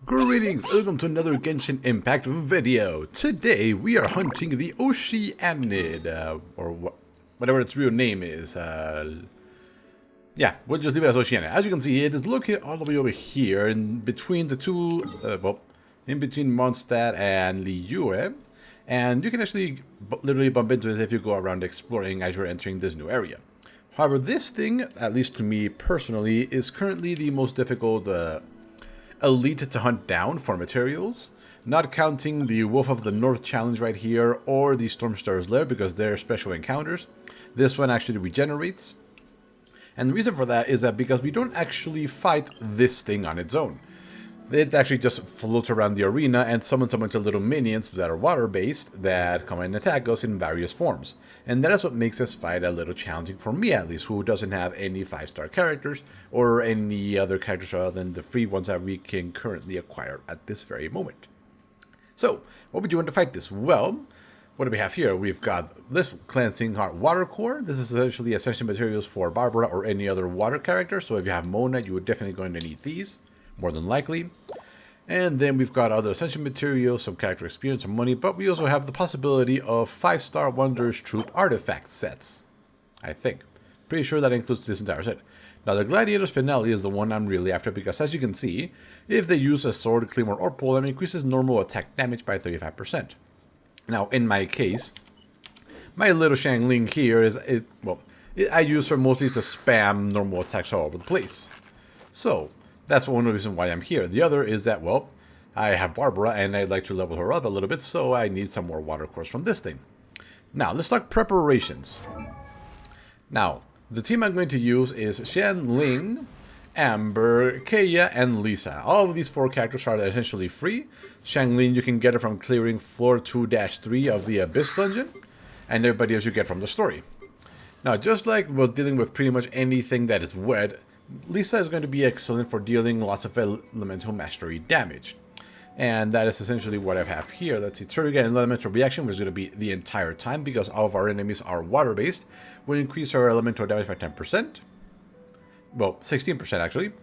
Greetings, welcome to another Genshin Impact video. Today we are hunting the Oceanid, whatever its real name is. Yeah, we'll just leave it as Oceanid. As you can see, it is located all the way over here, in between the two, in between Mondstadt and Liyue. And you can actually literally bump into it if you go around exploring as you're entering this new area. However, this thing, at least to me personally, is currently the most difficult elite to hunt down for materials, not counting the Wolf of the North challenge right here or the Stormstar's Lair because they're special encounters. This one actually regenerates. And the reason for that is that because we don't actually fight this thing on its own. It actually just floats around the arena and summons a bunch of little minions that are water-based that come and attack us in various forms. And that is what makes this fight a little challenging for me, at least, who doesn't have any 5-star characters or any other characters other than the free ones that we can currently acquire at this very moment. So, what would you want to fight this? Well, what do we have here? We've got this Cleansing Heart Water Core. This is essentially essential materials for Barbara or any other water character. So if you have Mona, you would definitely going to need these, more than likely. And then we've got other essential materials, some character experience, some money, but we also have the possibility of 5-star Wonders Troop artifact sets. I think. Pretty sure that includes this entire set. Now the Gladiators Finale is the one I'm really after because as you can see, if they use a sword, claymore, or pole, it increases normal attack damage by 35%. Now in my case, my little Xiangling here I use her mostly to spam normal attacks all over the place. So, that's one reason why I'm here. The other is that, well, I have Barbara and I'd like to level her up a little bit, so I need some more water cores from this thing. Now, let's talk preparations. Now, the team I'm going to use is Xiangling, Amber, Kaya, and Lisa. All of these 4 characters are essentially free. Xiangling, you can get it from clearing floor 2-3 of the Abyss dungeon, and everybody else you get from the story. Now, just like we're dealing with pretty much anything that is wet, Lisa is going to be excellent for dealing lots of elemental mastery damage. And that is essentially what I have here. Let's see, trigger an elemental reaction, which is going to be the entire time because all of our enemies are water-based. We'll increase our elemental damage by 10%. Well, 16% actually.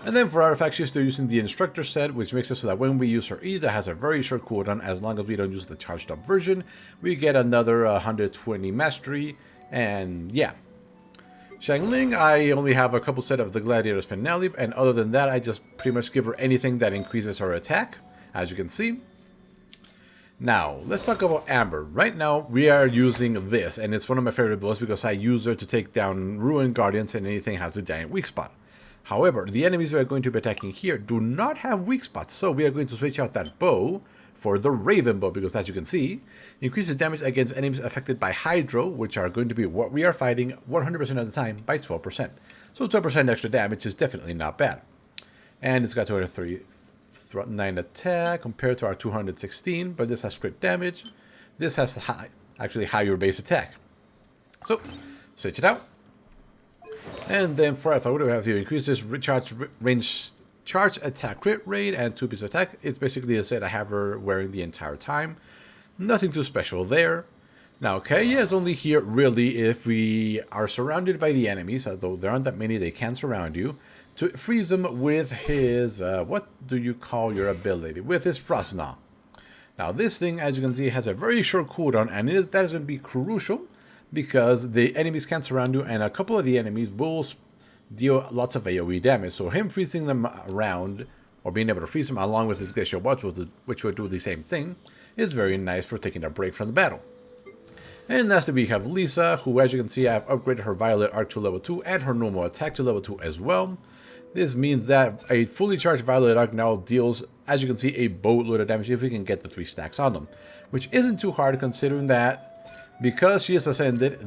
And then for artifacts, she's still using the instructor set, which makes it so that when we use her E, that has a very short cooldown. As long as we don't use the charged up version, we get another 120 mastery. And yeah. Xiangling, I only have a couple set of the Gladiators Finale, and other than that, I just pretty much give her anything that increases her attack, as you can see. Now, let's talk about Amber. Right now, we are using this, and it's one of my favorite builds because I use her to take down Ruin Guardians and anything that has a giant weak spot. However, the enemies we are going to be attacking here do not have weak spots, so we are going to switch out that bow for the Raven bow, because as you can see, increases damage against enemies affected by Hydro, which are going to be what we are fighting 100% of the time by 12%. So 12% extra damage is definitely not bad. And it's got 239 attack compared to our 216, but this has crit damage. This has actually higher base attack. So, switch it out. And then for if I would have to increase this charge attack crit rate and 2-piece attack. It's basically a set I have her wearing the entire time. Nothing too special there. Now, Kaya is only here really if we are surrounded by the enemies, although there aren't that many, they can surround you, to freeze them with his, what do you call your ability? With his Frostgnaw. Now, this thing, as you can see, has a very short cooldown, and that is going to be crucial because the enemies can surround you, and a couple of the enemies will deal lots of AoE damage, so him freezing them around, or being able to freeze them along with his Glacial Watch, which will do the same thing, is very nice for taking a break from the battle. And lastly we have Lisa, who as you can see I have upgraded her Violet Arc to level 2 and her normal attack to level 2 as well. This means that a fully charged Violet Arc now deals, as you can see, a boatload of damage if we can get the 3 stacks on them, which isn't too hard considering that because she is ascended,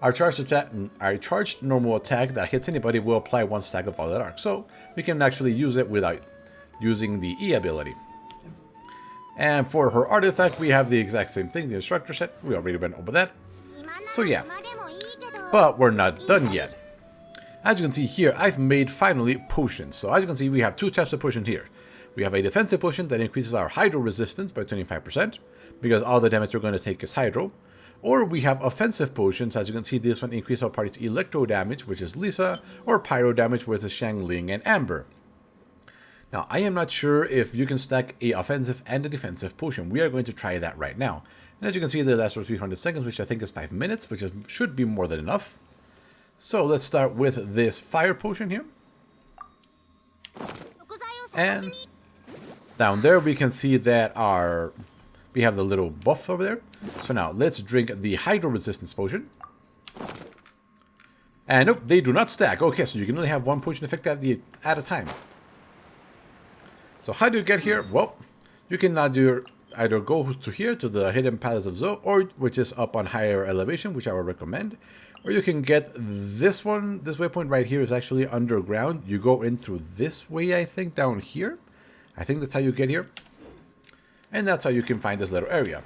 our charged normal attack that hits anybody will apply 1 stack of Violet Arc, so we can actually use it without using the E ability. And for her artifact, we have the exact same thing, the instructor set. We already went over that. So yeah, but we're not done yet. As you can see here, I've made finally potions. So as you can see, we have 2 types of potions here. We have a defensive potion that increases our Hydro resistance by 25%, because all the damage we're going to take is Hydro. Or we have offensive potions. As you can see, this one increases our party's electro damage, which is Lisa, or pyro damage, which is Xiangling and Amber. Now, I am not sure if you can stack a offensive and a defensive potion. We are going to try that right now. And as you can see, they last for 300 seconds, which I think is 5 minutes, which should be more than enough. So let's start with this fire potion here. And down there we can see that we have the little buff over there. So now let's drink the hydro resistance potion. And nope, they do not stack. Okay, so you can only have one potion effect at a time. So how do you get here? Well, you can either go to here to the Hidden Palace of Zo, or which is up on higher elevation, which I would recommend. Or you can get this one. This waypoint right here is actually underground. You go in through this way, I think, down here. I think that's how you get here. And that's how you can find this little area.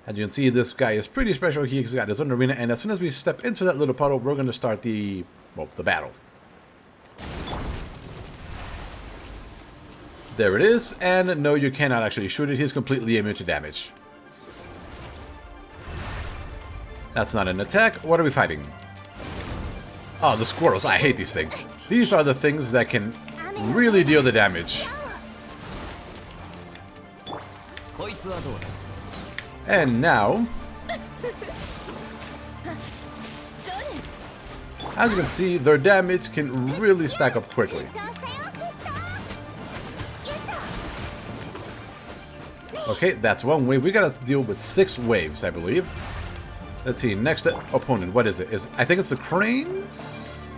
As you can see, this guy is pretty special. He's got his own arena, and as soon as we step into that little puddle, we're going to start the battle. There it is, and no, you cannot actually shoot it. He's completely immune to damage. That's not an attack. What are we fighting? Oh, the squirrels. I hate these things. These are the things that can really deal the damage. And now, as you can see, their damage can really stack up quickly. Okay, that's one wave. We gotta deal with 6 waves, I believe. Let's see, next opponent, what is it? I think it's the cranes?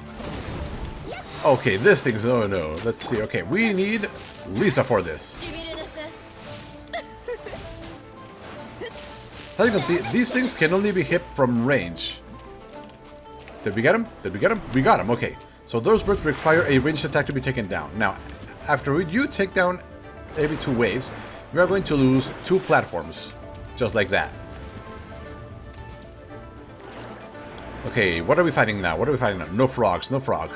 Okay, this thing's, oh no. Let's see, okay, we need Lisa for this. As you can see, these things can only be hit from range. Did we get him? Did we get him? We got him, okay. So those birds require a ranged attack to be taken down. Now, after you take down every 2 waves, we are going to lose 2 platforms. Just like that. Okay, what are we fighting now? What are we fighting now? No frogs, no frog.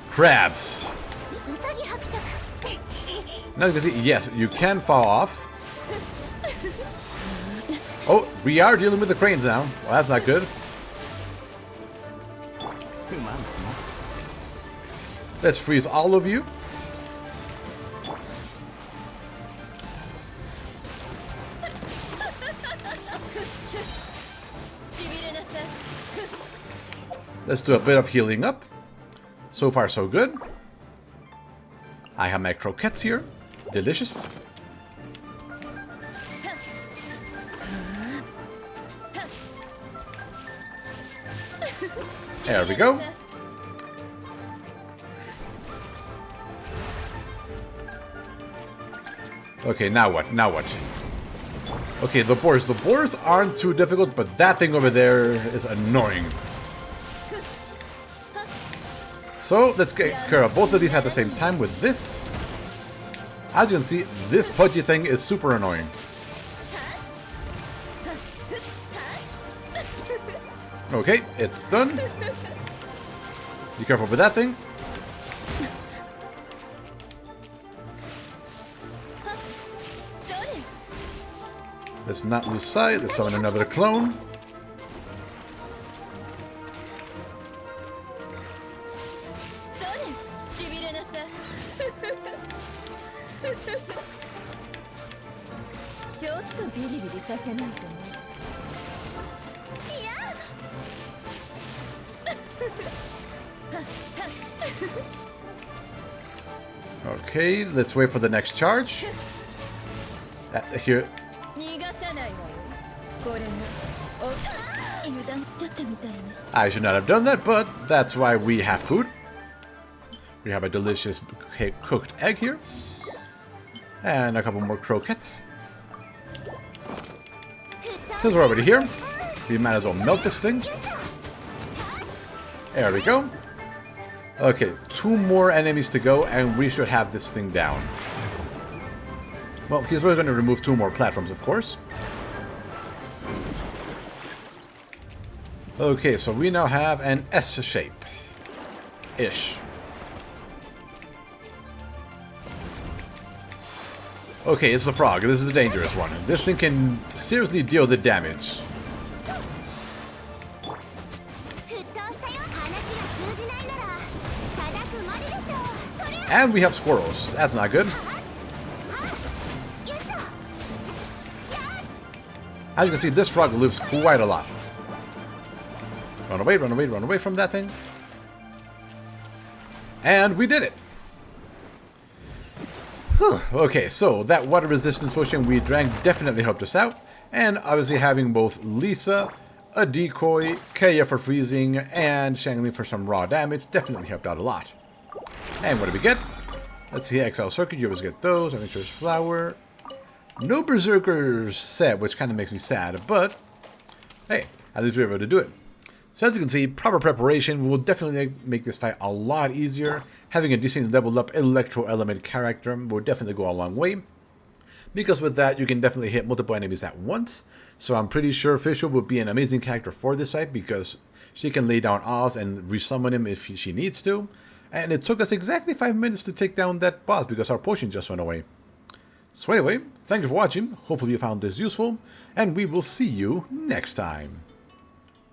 Crabs. Now you can see, yes, you can fall off. Oh, we are dealing with the cranes now. Well, that's not good. Let's freeze all of you. Let's do a bit of healing up. So far, so good. I have my croquettes here. Delicious. There we go. Okay, now what? Now what? Okay, the boars. The boars aren't too difficult, but that thing over there is annoying. So, let's get care of both of these at the same time with this. As you can see, this pudgy thing is super annoying. Okay, it's done. Be careful with that thing. Let's not lose sight. Let's summon another clone. Okay, let's wait for the next charge. Here. I should not have done that, but that's why we have food. We have a delicious cooked egg here. And a couple more croquettes. Since we're already here, we might as well melt this thing. There we go. Okay, 2 more enemies to go, and we should have this thing down. Well, he's really going to remove 2 more platforms, of course. Okay, so we now have an S shape. Ish. Okay, it's the frog. This is the dangerous one. This thing can seriously deal the damage. And we have squirrels. That's not good. As you can see, this frog lives quite a lot. Run away, run away, run away from that thing. And we did it. Okay, so that water resistance potion we drank definitely helped us out. And obviously having both Lisa, a decoy, Kaya for freezing, and Shangli for some raw damage definitely helped out a lot. And what do we get? Let's see, Exile Circuit, you always get those. Adventurer's Flower. No Berserker's set, which kind of makes me sad, but hey, at least we were able to do it. So as you can see, proper preparation will definitely make this fight a lot easier. Having a decent leveled up Electro Element character will definitely go a long way. Because with that, you can definitely hit multiple enemies at once. So I'm pretty sure Fischl will be an amazing character for this fight because she can lay down Oz and resummon him if she needs to. And it took us exactly 5 minutes to take down that boss because our potion just went away. So anyway, thank you for watching. Hopefully you found this useful. And we will see you next time.